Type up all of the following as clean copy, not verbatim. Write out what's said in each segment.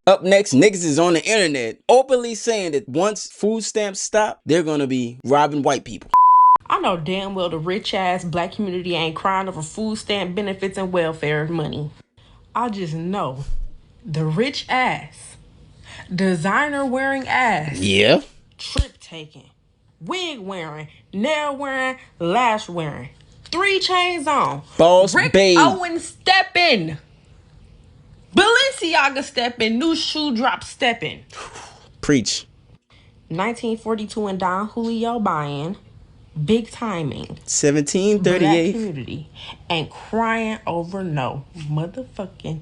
Up next, niggas is on the internet openly saying that once food stamps stop, they're gonna be robbing white people. I know damn well the rich ass black community ain't crying over food stamp benefits and welfare money. I just know the rich ass, designer wearing ass, Yeah. trip taking, wig wearing, nail wearing, lash wearing, 3 chains on, Boss Rick babe. Owens stepping, Balenciaga stepping, new shoe drop stepping, Preach. 1942 and Don Julio buying, big timing, black 1738. community, and crying over no motherfucking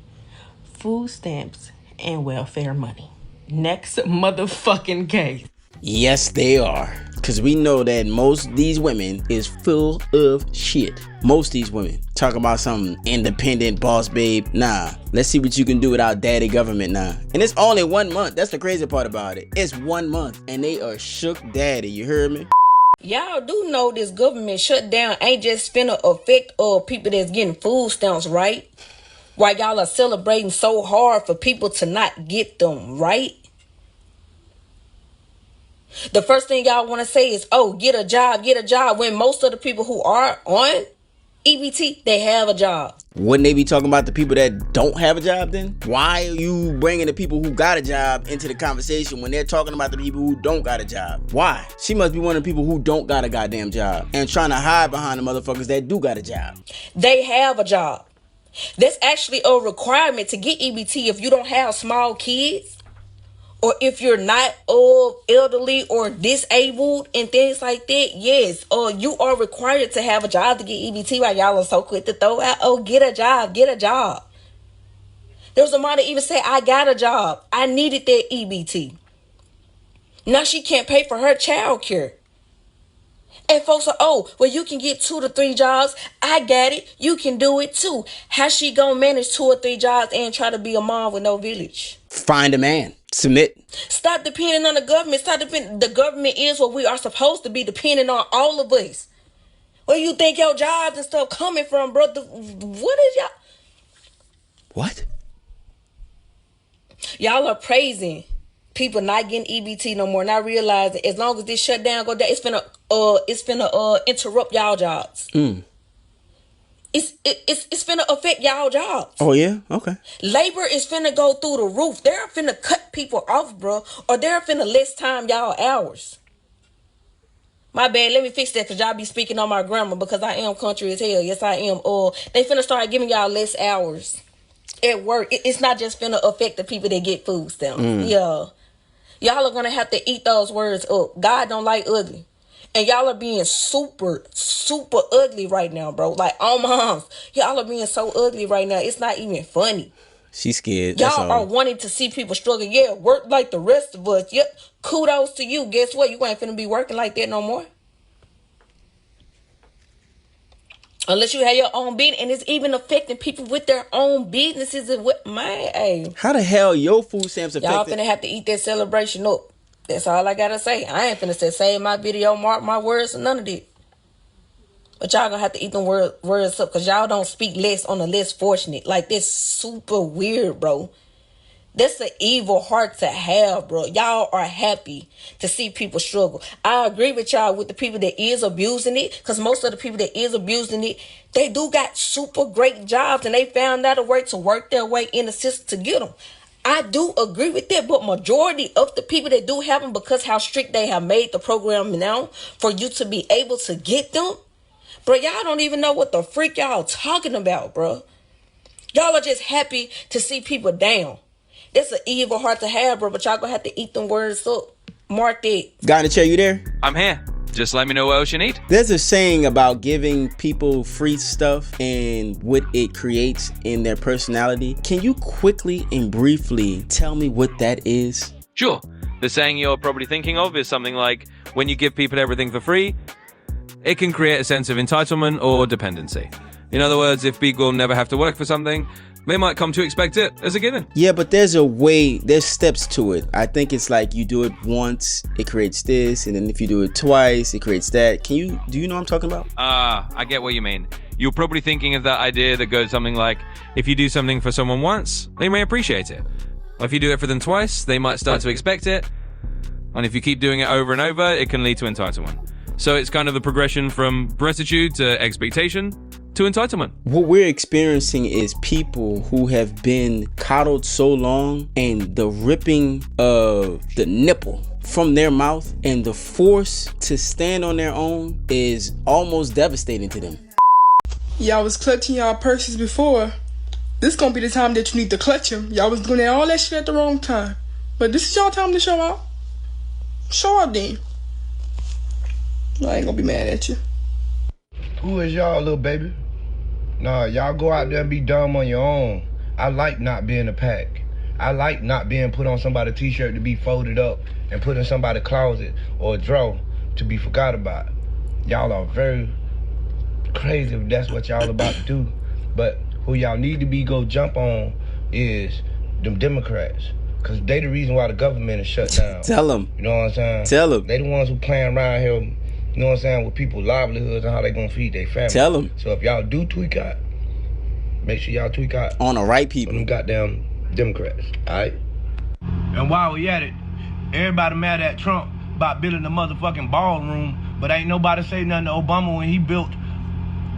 food stamps and welfare money. Next motherfucking case. Yes, they are. Because we know that most of these women is full of shit. Most of these women talk about some independent boss babe. Nah, let's see what you can do without daddy government now. And it's only 1 month. That's the crazy part about it. It's 1 month and they are shook daddy. You heard me? Y'all do know this government shutdown ain't just finna affect people that's getting food stamps, right? Why y'all are celebrating so hard for people to not get them, right? The first thing y'all want to say is, oh, get a job, when most of the people who are on EBT, they have a job. Wouldn't they be talking about the people that don't have a job then? Why are you bringing the people who got a job into the conversation when they're talking about the people who don't got a job? Why? She must be one of the people who don't got a goddamn job and trying to hide behind the motherfuckers that do got a job. They have a job. That's actually a requirement to get EBT if you don't have small kids. Or if you're not elderly or disabled and things like that, yes, you are required to have a job to get EBT. While y'all are so quick to throw out, oh, get a job. There was a mom that even said, I got a job. I needed that EBT. Now she can't pay for her child care. And folks are, oh, well, you can get 2 to 3 jobs. I got it. You can do it too. How she gonna manage 2 or 3 jobs and try to be a mom with no village? Find a man. Submit. Stop depending on the government. The government is what we are supposed to be, depending on all of us. Where you think your jobs and stuff coming from, bro? What is y'all? What? Y'all are praising people not getting EBT no more, not realizing as long as this shutdown go down, it's finna interrupt y'all jobs. It's finna affect y'all jobs. Oh yeah? Okay. Labor is finna go through the roof. They're finna cut people off, bro, or they're finna less time y'all hours. My bad, let me fix that because y'all be speaking on my grammar because I am country as hell. Yes, I am. They finna start giving y'all less hours at work. It's not just finna affect the people that get food stamps. Yeah. Y'all are gonna have to eat those words up. God don't like ugly. And y'all are being super, super ugly right now, bro. Like, oh, moms, y'all are being so ugly right now. It's not even funny. She's scared. Y'all are wanting to see people struggle. Yeah, work like the rest of us. Yep, kudos to you. Guess what? You ain't finna be working like that no more. Unless you have your own business. And it's even affecting people with their own businesses. And what, man, hey. How the hell your food stamps affected? Y'all finna have to eat that celebration up. That's all I gotta say. I ain't finna say save my video, mark my words, or none of that. But y'all gonna have to eat them words up because y'all don't speak less on the less fortunate. Like, that's super weird, bro. That's an evil heart to have, bro. Y'all are happy to see people struggle. I agree with y'all with the people that is abusing it, because most of the people that is abusing it, they do got super great jobs and they found out a way to work their way in the system to get them. I do agree with that, but majority of the people that do have them, because how strict they have made the program now for you to be able to get them, bro, y'all don't even know what the freak y'all talking about, bro. Y'all are just happy to see people down. That's an evil heart to have, bro, but y'all gonna have to eat them words up. Mark that. Guy in the chair, you there? I'm here. Just let me know what else you need. There's a saying about giving people free stuff and what it creates in their personality. Can you quickly and briefly tell me what that is? Sure. The saying you're probably thinking of is something like, when you give people everything for free, it can create a sense of entitlement or dependency. In other words, if people never have to work for something, they might come to expect it as a given. Yeah, but there's steps to it. I think it's like you do it once, it creates this, and then if you do it twice, it creates that. Do you know what I'm talking about? I get what you mean. You're probably thinking of that idea that goes something like, if you do something for someone once, they may appreciate it. If you do everything twice, they might start to expect it. And if you keep doing it over and over, it can lead to entitlement. So it's kind of the progression from gratitude to expectation to entitlement. What we're experiencing is people who have been coddled so long, and the ripping of the nipple from their mouth and the force to stand on their own is almost devastating to them. Y'all was clutching y'all purses before. This gonna be the time that you need to clutch them. Y'all was doing all that shit at the wrong time. But this is y'all time to show out. Show out then. I ain't gonna be mad at you. Who is y'all, little baby? Nah, y'all go out there and be dumb on your own. I like not being a pack. I like not being put on somebody's t-shirt to be folded up and put in somebody's closet or a drawer to be forgot about. Y'all are very crazy if that's what y'all about to do. But who y'all need to be go jump on is them Democrats. Because they the reason why the government is shut down. Tell them. You know what I'm saying? Tell them. They the ones who playing around here, you know what I'm saying, with people's livelihoods and how they gonna feed their family. Tell them. So if y'all do tweak out, make sure y'all tweak out on the right people. On them goddamn Democrats, alright? And while we at it, everybody mad at Trump about building a motherfucking ballroom, but ain't nobody say nothing to Obama when he built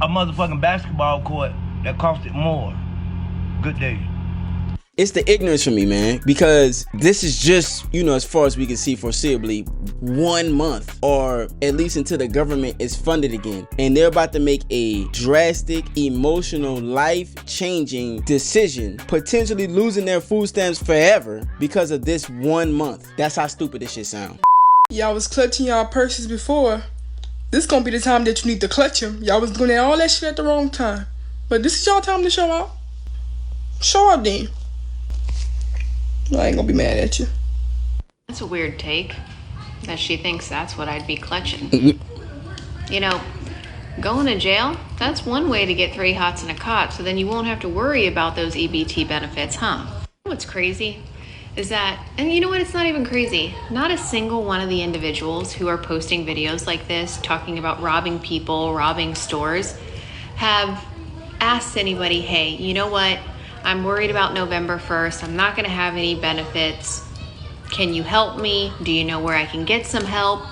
a motherfucking basketball court that costed more. Good day. It's the ignorance for me, man, because this is just, as far as we can see foreseeably, 1 month, or at least until the government is funded again. And they're about to make a drastic, emotional, life-changing decision, potentially losing their food stamps forever because of this 1 month. That's how stupid this shit sounds. Y'all was clutching y'all purses before. This gonna be the time that you need to clutch them. Y'all was doing all that shit at the wrong time. But this is y'all time to show out. Show out then. I ain't gonna be mad at you. That's a weird take, that she thinks that's what I'd be clutching. Going to jail, that's one way to get 3 hots and a cot, so then you won't have to worry about those EBT benefits, huh? What's crazy is that, and you know what, it's not even crazy, not a single one of the individuals who are posting videos like this, talking about robbing people, robbing stores, have asked anybody, hey, you know what? I'm worried about November 1st. I'm not going to have any benefits. Can you help me? Do you know where I can get some help?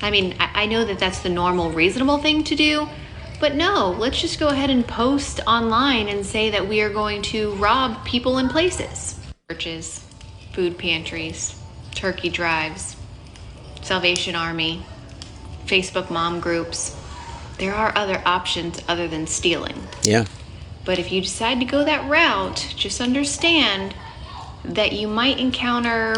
I mean, I know that that's the normal, reasonable thing to do, but no, let's just go ahead and post online and say that we are going to rob people in places. Churches, food pantries, turkey drives, Salvation Army, Facebook mom groups. There are other options other than stealing. Yeah. But if you decide to go that route, just understand that you might encounter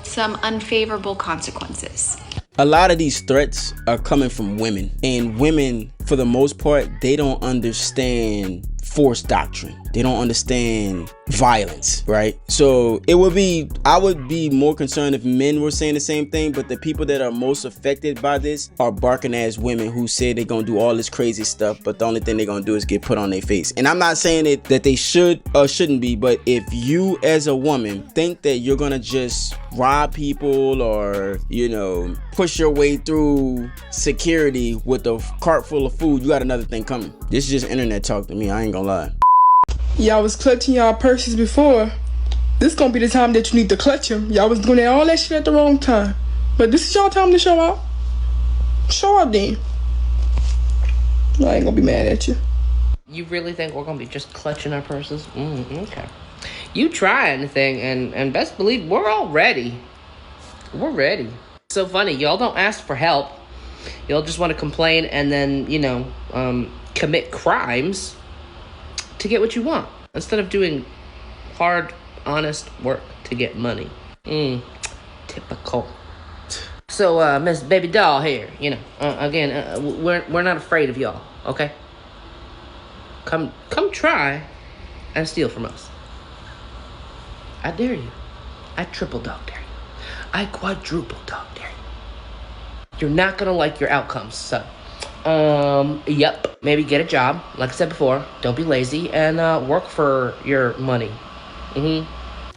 some unfavorable consequences. A lot of these threats are coming from women, and women, for the most part, they don't understand force doctrine. They don't understand violence, right? So I would be more concerned if men were saying the same thing, but the people that are most affected by this are barking ass women who say they're gonna do all this crazy stuff, but the only thing they're gonna do is get put on their face. And I'm not saying that they should or shouldn't be, but if you as a woman think that you're gonna just rob people or, push your way through security with a cart full of food, you got another thing coming. This is just internet talk to me, I ain't gonna lie. Y'all was clutching y'all purses before. This gonna be the time that you need to clutch them. Y'all was doing all that shit at the wrong time. But this is y'all time to show out. Show out then. I ain't gonna be mad at you. You really think we're gonna be just clutching our purses? Okay. You try anything, and best believe we're all ready. We're ready. So funny, y'all don't ask for help. Y'all just want to complain and then, commit crimes to get what you want, instead of doing hard, honest work to get money. Typical. So, Miss Baby Doll here, we're not afraid of y'all, okay? Come try and steal from us. I dare you. I triple dog dare you. I quadruple dog dare you. You're not gonna like your outcomes, so. Yep. Maybe get a job, like I said before. Don't be lazy, and work for your money.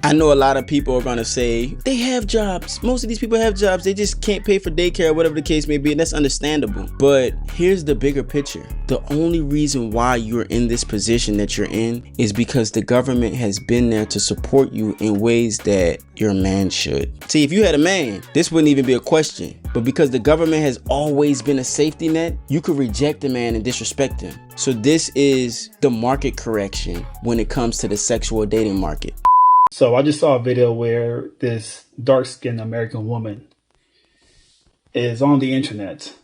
I know a lot of people are gonna say they have jobs. Most of these people have jobs. They just can't pay for daycare, whatever the case may be, and that's understandable. But here's the bigger picture. The only reason why you're in this position that you're in is because the government has been there to support you in ways that your man should. See, if you had a man, this wouldn't even be a question. But because the government has always been a safety net, you could reject a man and disrespect him. So this is the market correction when it comes to the sexual dating market. So I just saw a video where this dark-skinned American woman is on the internet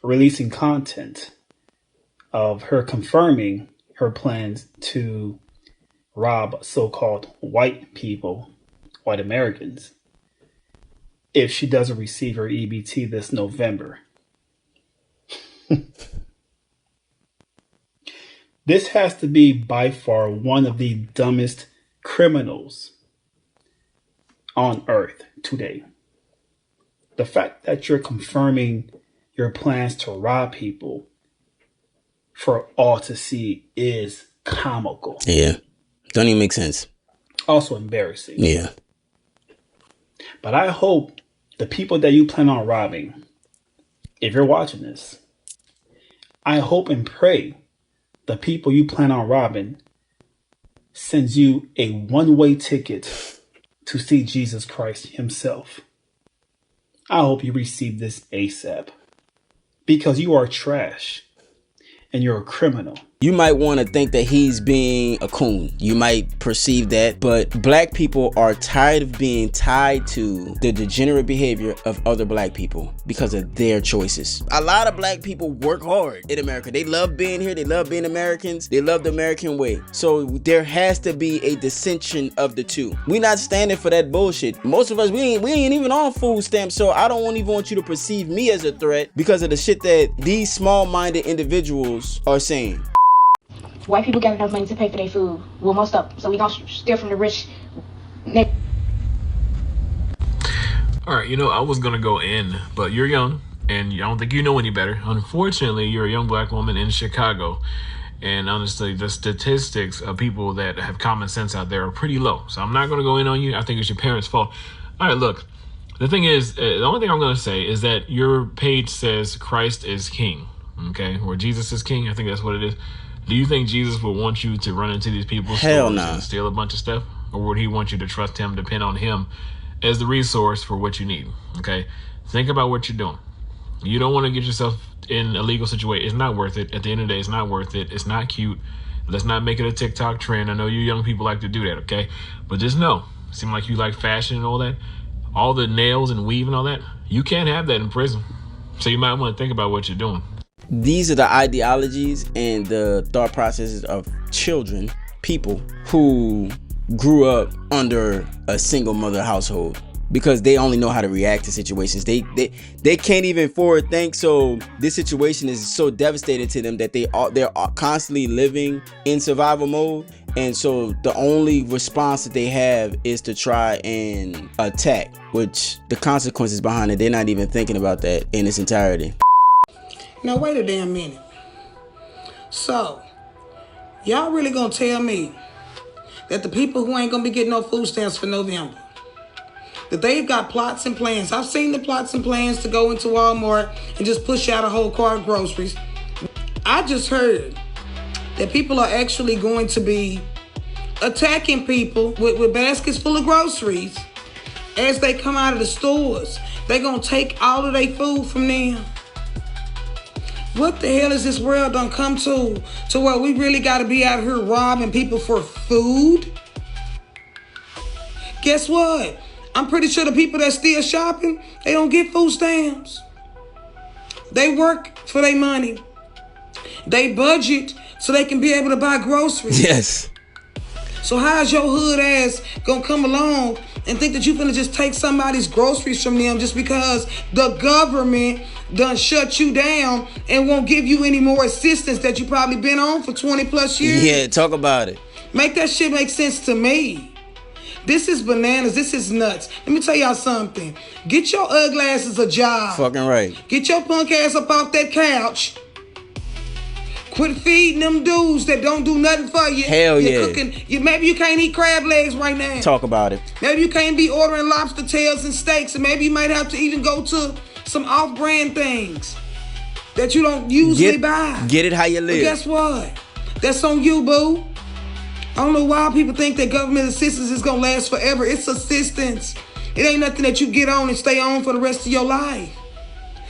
releasing content of her confirming her plans to rob so-called white people, white Americans, if she doesn't receive her EBT this November. This has to be by far one of the dumbest criminals on earth today. The fact that you're confirming your plans to rob people for all to see is comical. Yeah. Don't even make sense. Also embarrassing. Yeah. But I hope the people that you plan on robbing, if you're watching this, I hope and pray the people you plan on robbing sends you a one-way ticket to see Jesus Christ himself. I hope you receive this ASAP, because you are trash and you're a criminal. You might want to think that he's being a coon. You might perceive that, but black people are tired of being tied to the degenerate behavior of other black people because of their choices. A lot of black people work hard in America. They love being here. They love being Americans. They love the American way. So there has to be a dissension of the two. We're not standing for that bullshit. Most of us, we ain't even on food stamps. So I don't even want you to perceive me as a threat because of the shit that these small-minded individuals are saying. White people got enough money to pay for their food. Well, most of them. So we gonna steal from the rich. All right, I was gonna go in, but you're young, and I don't think you know any better. Unfortunately, you're a young black woman in Chicago, and honestly, the statistics of people that have common sense out there are pretty low. So I'm not gonna go in on you. I think it's your parents' fault. All right, look. The thing is, the only thing I'm gonna say is that your page says Christ is King, okay, or Jesus is King. I think that's what it is. Do you think Jesus would want you to run into these people's stores and steal a bunch of stuff? Or would he want you to trust him, depend on him as the resource for what you need? Okay? Think about what you're doing. You don't want to get yourself in a legal situation. It's not worth it. At the end of the day, it's not worth it. It's not cute. Let's not make it a TikTok trend. I know you young people like to do that, okay? But just know, seem like you like fashion and all that. All the nails and weave and all that. You can't have that in prison. So you might want to think about what you're doing. These are the ideologies and the thought processes of children, people who grew up under a single mother household, because they only know how to react to situations. They can't even forward think. So this situation is so devastating to them that they're constantly living in survival mode. And so the only response that they have is to try and attack, which the consequences behind it, they're not even thinking about that in its entirety. Now wait a damn minute. So, y'all really gonna tell me that the people who ain't gonna be getting no food stamps for November, that they've got plots and plans? I've seen the plots and plans to go into Walmart and just push out a whole cart of groceries. I just heard that people are actually going to be attacking people with baskets full of groceries as they come out of the stores. They're gonna take all of their food from them. What the hell is this world done come to where we really got to be out here robbing people for food? Guess what? I'm pretty sure the people that still shopping, they don't get food stamps. They work for their money. They budget so they can be able to buy groceries. Yes. So how's your hood ass gonna come along and think that you finna just take somebody's groceries from them just because the government done shut you down and won't give you any more assistance that you probably been on for 20 plus years? Yeah, talk about it. Make that shit make sense to me. This is bananas. This is nuts. Let me tell y'all something. Get your ugly asses a job. Fucking right. Get your punk ass up off that couch. Quit feeding them dudes that don't do nothing for you. Hell You're yeah. cooking. Maybe you can't eat crab legs right now. Talk about it. Maybe you can't be ordering lobster tails and steaks, and maybe you might have to even go to some off-brand things that you don't usually buy. Get it how you live. But guess what? That's on you, boo. I don't know why people think that government assistance is going to last forever. It's assistance. It ain't nothing that you get on and stay on for the rest of your life.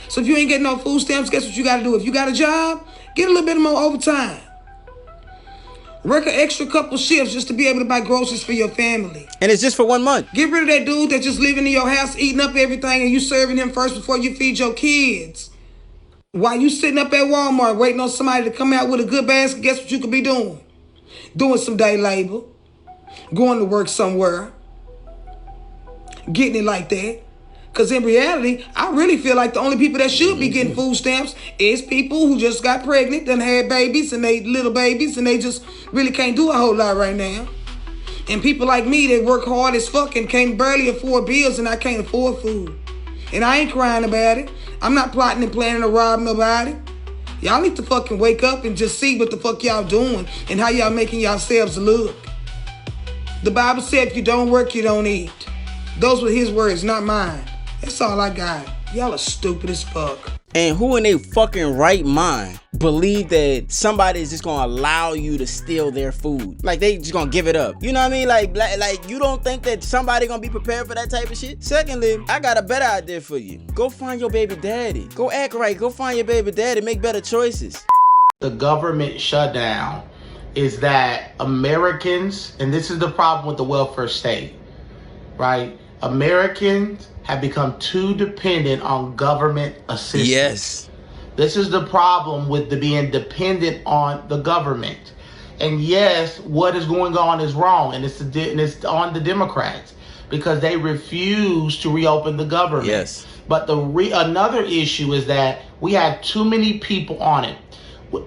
So if you ain't getting no food stamps, guess what you got to do? If you got a job, get a little bit more overtime. Work an extra couple shifts just to be able to buy groceries for your family. And it's just for 1 month. Get rid of that dude that just living in your house, eating up everything, and you serving him first before you feed your kids. While you sitting up at Walmart waiting on somebody to come out with a good basket, guess what you could be doing? Doing some day labor. Going to work somewhere. Getting it like that. Because in reality, I really feel like the only people that should be getting food stamps is people who just got pregnant and had babies and they little babies and they just really can't do a whole lot right now. And people like me that work hard as fuck and can't barely afford bills and I can't afford food. And I ain't crying about it. I'm not plotting and planning to rob nobody. Y'all need to fucking wake up and just see what the fuck y'all doing and how y'all making yourselves look. The Bible said if you don't work, you don't eat. Those were his words, not mine. That's all I got. Y'all are stupid as fuck. And who in their fucking right mind believe that somebody is just gonna allow you to steal their food? Like they just gonna give it up. You know what I mean? Like you don't think that somebody gonna be prepared for that type of shit? Secondly, I got a better idea for you. Go find your baby daddy. Go act right. Go find your baby daddy. Make better choices. The government shutdown is that Americans, and this is the problem with the welfare state, right? Americans have become too dependent on government assistance. Yes. This is the problem with being dependent on the government. And yes, what is going on is wrong, and it's on the Democrats because they refuse to reopen the government. Yes. But another issue is that we have too many people on it.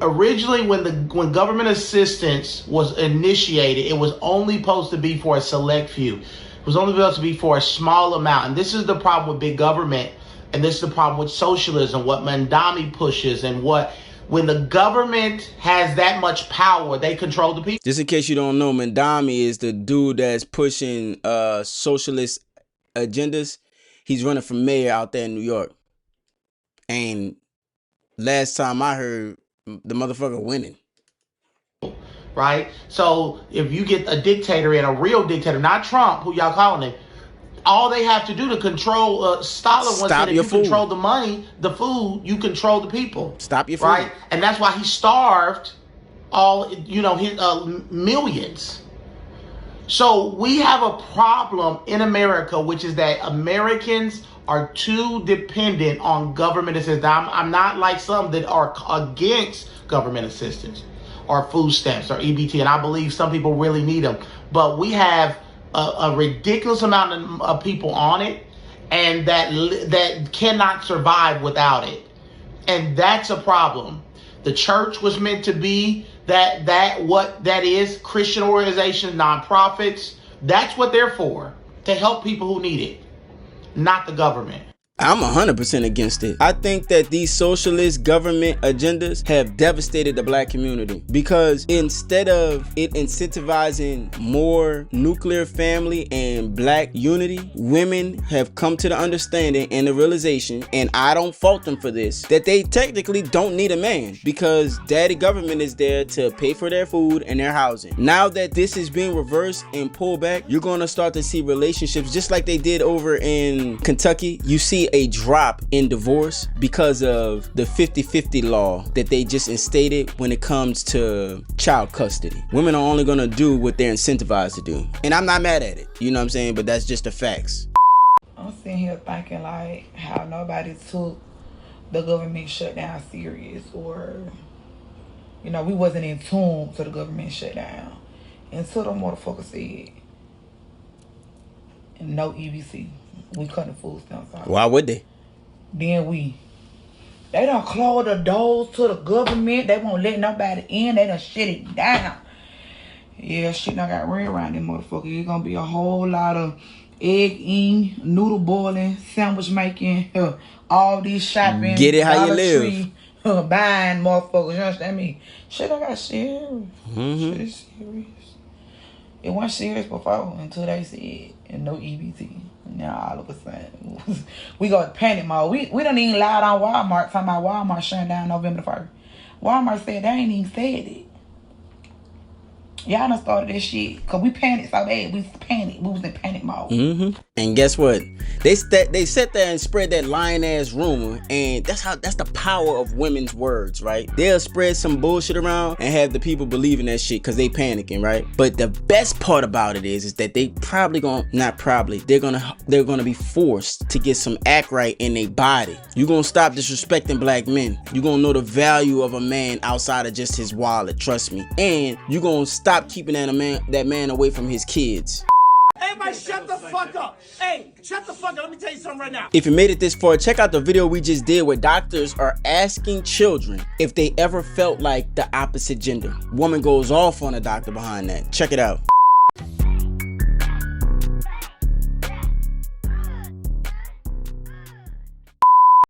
Originally, when government assistance was initiated, it was only supposed to be for a select few. It was only supposed to be for a small amount. And this is the problem with big government. And this is the problem with socialism, what Mandami pushes and when the government has that much power, they control the people. Just in case you don't know, Mandami is the dude that's pushing socialist agendas. He's running for mayor out there in New York. And last time I heard, the motherfucker winning. Right? So if you get a dictator and a real dictator, not Trump, who y'all calling him, all they have to do to control Stalin was that if you control the money, the food, you control the people. Stop your food. Right? And that's why he starved his millions. So we have a problem in America, which is that Americans are too dependent on government assistance. I'm not like some that are against government assistance or food stamps or EBT, and I believe some people really need them. But we have a ridiculous amount of people on it, and that cannot survive without it, and that's a problem. The church was meant to be that is Christian organizations, nonprofits. That's what they're for, to help people who need it, not the government. I'm 100% against it. I think that these socialist government agendas have devastated the black community because instead of it incentivizing more nuclear family and black unity, women have come to the understanding and the realization, and I don't fault them for this, that they technically don't need a man because daddy government is there to pay for their food and their housing. Now that this is being reversed and pulled back, you're going to start to see relationships just like they did over in Kentucky. You see a drop in divorce because of the 50-50 law that they just instated when it comes to child custody. Women are only gonna do what they're incentivized to do. And I'm not mad at it, you know what I'm saying? But that's just the facts. I'm sitting here thinking like how nobody took the government shutdown serious, or we wasn't in tune to the government shutdown until the motherfucker said no EBC. We cutting food stamps off. Why would they? Then they done close the doors to the government. They won't let nobody in. They done shut it down. Yeah, shit done got ran around this motherfucker. It's gonna be a whole lot of egg eating, noodle boiling, sandwich making, all these shopping. Get it how you Dollar live. Tree, buying motherfuckers. You understand me? Shit, I got serious. Mm-hmm. Shit is serious. It wasn't serious before until they said and no EBT. Now all of a sudden we go to panic mode. We don't even lie on Walmart talking about Walmart shutting down November the 1st. Walmart said they ain't even said it. Y'all done started this shit. Cause we panicked so bad. We panicked. We was in panic mode. Mm-hmm. And guess what? They sat there and spread that lying ass rumor, and that's the power of women's words, right? They'll spread some bullshit around and have the people believing that shit because they panicking, right? But the best part about it is that they they're gonna be forced to get some act right in their body. You gonna stop disrespecting black men. You gonna know the value of a man outside of just his wallet, trust me. And you gonna stop keeping that man away from his kids. Everybody shut the fuck up. Hey, shut the fuck up. Let me tell you something right now. If you made it this far, check out the video we just did where doctors are asking children if they ever felt like the opposite gender. Woman goes off on a doctor behind that. Check it out.